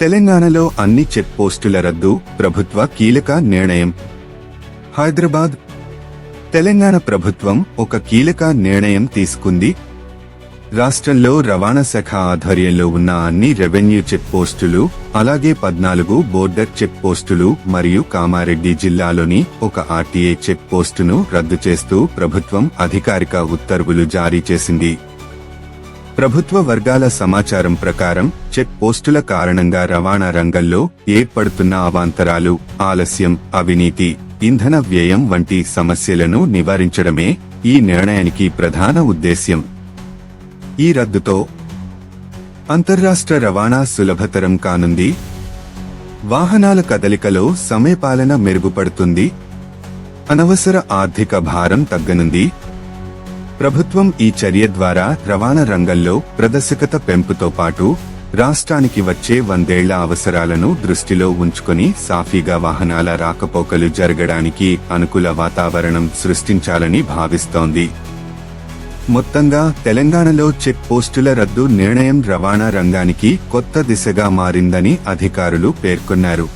తెలంగాణలో అన్ని చెక్ పోస్టుల రద్దు ప్రభుత్వ కీలక నిర్ణయం. హైదరాబాద్. తెలంగాణ ప్రభుత్వం ఒక కీలక నిర్ణయం తీసుకుంది. రాష్ట్రంలో రవాణా శాఖ ఆధ్వర్యంలో ఉన్న అన్ని రెవెన్యూ చెక్ పోస్టులు, అలాగే 14 బోర్డర్ చెక్ పోస్టులు మరియు కామారెడ్డి జిల్లాలోని ఒక ఆర్టీఏ చెక్ పోస్టును రద్దు చేస్తూ ప్రభుత్వం అధికారిక ఉత్తర్వులు జారీ చేసింది. ప్రభుత్వ వర్గాల సమాచారం ప్రకారం చెక్ పోస్టుల కారణంగా రవాణా రంగంలో ఏర్పడుతున్న అవాంతరాలు, ఆలస్యం, అవినీతి, ఇంధన వ్యయం వంటి సమస్యలను నివారించడమే ఈ నిర్ణయానికి ప్రధాన ఉద్దేశ్యం. ఈ రద్దుతో అంతర్రాష్ట్ర రవాణా సులభతరం కానుంది. వాహనాల కదలికలో సమయపాలన మెరుగుపడుతుంది. అనవసర ఆర్థిక భారం తగ్గనుంది. ప్రభుత్వం ఈ చర్య ద్వారా రవాణా రంగంలో ప్రదర్శకత పెంపుతో పాటు రాష్ట్రానికి వచ్చే 100 ఏళ్ల అవసరాలను దృష్టిలో ఉంచుకొని సాఫీగా వాహనాల రాకపోకలు జరగడానికి అనుకూల వాతావరణం సృష్టించాలని భావిస్తోంది. మొత్తంగా తెలంగాణలో చెక్ పోస్టుల రద్దు నిర్ణయం రవాణా రంగానికి కొత్త దిశగా మారిందని అధికారులు పేర్కొన్నారు.